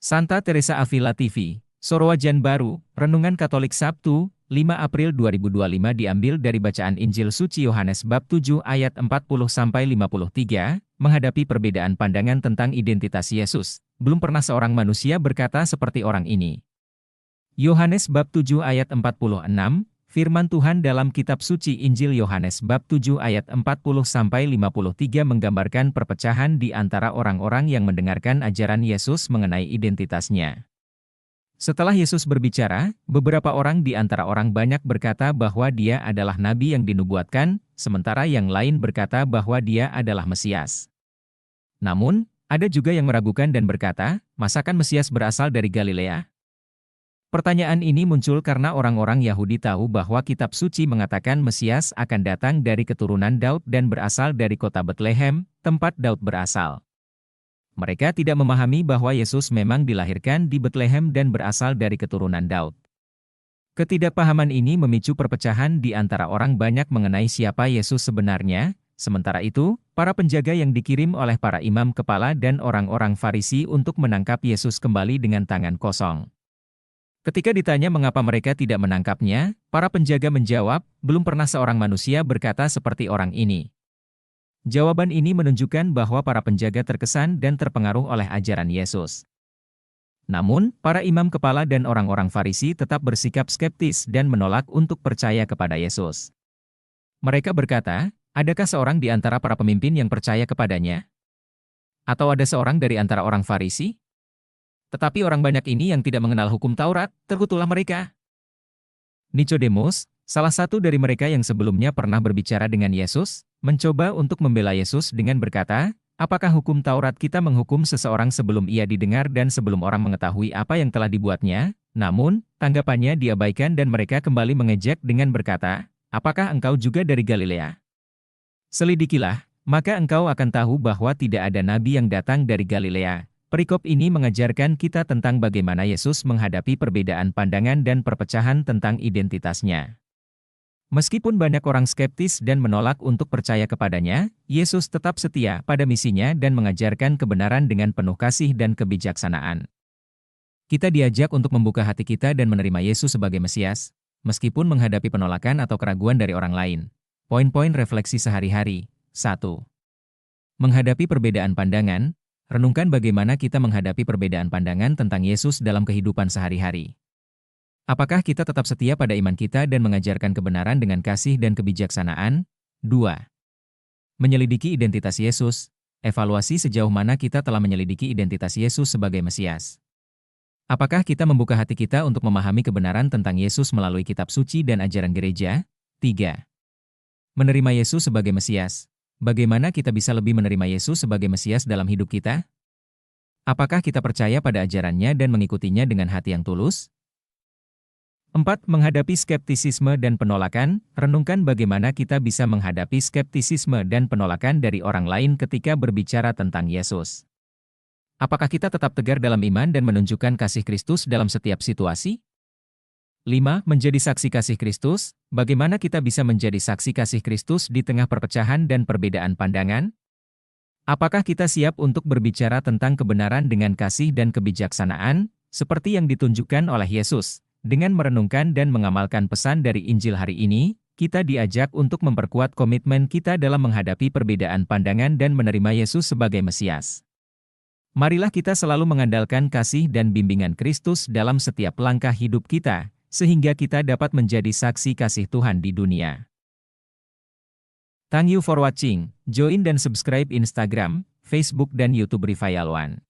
Santa Teresa Avila TV, Sorowajan Baru, Renungan Katolik Sabtu, 5 April 2025 diambil dari bacaan Injil Suci Yohanes bab 7 ayat 40-53, menghadapi perbedaan pandangan tentang identitas Yesus. Belum pernah seorang manusia berkata seperti orang ini. Yohanes bab 7 ayat 46, firman Tuhan dalam kitab suci Injil Yohanes bab 7 ayat 40-53 menggambarkan perpecahan di antara orang-orang yang mendengarkan ajaran Yesus mengenai identitasnya. Setelah Yesus berbicara, beberapa orang di antara orang banyak berkata bahwa dia adalah nabi yang dinubuatkan, sementara yang lain berkata bahwa dia adalah Mesias. Namun, ada juga yang meragukan dan berkata, masakan Mesias berasal dari Galilea? Pertanyaan ini muncul karena orang-orang Yahudi tahu bahwa kitab suci mengatakan Mesias akan datang dari keturunan Daud dan berasal dari kota Betlehem, tempat Daud berasal. Mereka tidak memahami bahwa Yesus memang dilahirkan di Betlehem dan berasal dari keturunan Daud. Ketidakpahaman ini memicu perpecahan di antara orang banyak mengenai siapa Yesus sebenarnya. Sementara itu, para penjaga yang dikirim oleh para imam kepala dan orang-orang Farisi untuk menangkap Yesus kembali dengan tangan kosong. Ketika ditanya mengapa mereka tidak menangkapnya, para penjaga menjawab, belum pernah seorang manusia berkata seperti orang ini. Jawaban ini menunjukkan bahwa para penjaga terkesan dan terpengaruh oleh ajaran Yesus. Namun, para imam kepala dan orang-orang Farisi tetap bersikap skeptis dan menolak untuk percaya kepada Yesus. Mereka berkata, adakah seorang di antara para pemimpin yang percaya kepadanya? Atau ada seorang dari antara orang Farisi? Tetapi orang banyak ini yang tidak mengenal hukum Taurat, terkutuklah mereka. Nikodemus, salah satu dari mereka yang sebelumnya pernah berbicara dengan Yesus, mencoba untuk membela Yesus dengan berkata, apakah hukum Taurat kita menghukum seseorang sebelum ia didengar dan sebelum orang mengetahui apa yang telah dibuatnya? Namun, tanggapannya diabaikan dan mereka kembali mengejek dengan berkata, apakah engkau juga dari Galilea? Selidikilah, maka engkau akan tahu bahwa tidak ada nabi yang datang dari Galilea. Perikop ini mengajarkan kita tentang bagaimana Yesus menghadapi perbedaan pandangan dan perpecahan tentang identitasnya. Meskipun banyak orang skeptis dan menolak untuk percaya kepadanya, Yesus tetap setia pada misinya dan mengajarkan kebenaran dengan penuh kasih dan kebijaksanaan. Kita diajak untuk membuka hati kita dan menerima Yesus sebagai Mesias, meskipun menghadapi penolakan atau keraguan dari orang lain. Poin-poin refleksi sehari-hari. 1. Menghadapi perbedaan pandangan, renungkan bagaimana kita menghadapi perbedaan pandangan tentang Yesus dalam kehidupan sehari-hari. Apakah kita tetap setia pada iman kita dan mengajarkan kebenaran dengan kasih dan kebijaksanaan? 2. Menyelidiki identitas Yesus. Evaluasi sejauh mana kita telah menyelidiki identitas Yesus sebagai Mesias. Apakah kita membuka hati kita untuk memahami kebenaran tentang Yesus melalui kitab suci dan ajaran gereja? 3. Menerima Yesus sebagai Mesias. Bagaimana kita bisa lebih menerima Yesus sebagai Mesias dalam hidup kita? Apakah kita percaya pada ajarannya dan mengikutinya dengan hati yang tulus? 4. Menghadapi skeptisisme dan penolakan, renungkan bagaimana kita bisa menghadapi skeptisisme dan penolakan dari orang lain ketika berbicara tentang Yesus. Apakah kita tetap tegar dalam iman dan menunjukkan kasih Kristus dalam setiap situasi? 5. Menjadi saksi kasih Kristus, bagaimana kita bisa menjadi saksi kasih Kristus di tengah perpecahan dan perbedaan pandangan? Apakah kita siap untuk berbicara tentang kebenaran dengan kasih dan kebijaksanaan, seperti yang ditunjukkan oleh Yesus? Dengan merenungkan dan mengamalkan pesan dari Injil hari ini, kita diajak untuk memperkuat komitmen kita dalam menghadapi perbedaan pandangan dan menerima Yesus sebagai Mesias. Marilah kita selalu mengandalkan kasih dan bimbingan Kristus dalam setiap langkah hidup kita, sehingga kita dapat menjadi saksi kasih Tuhan di dunia. Thank you for watching. Join dan subscribe Instagram, Facebook dan YouTube Revival One.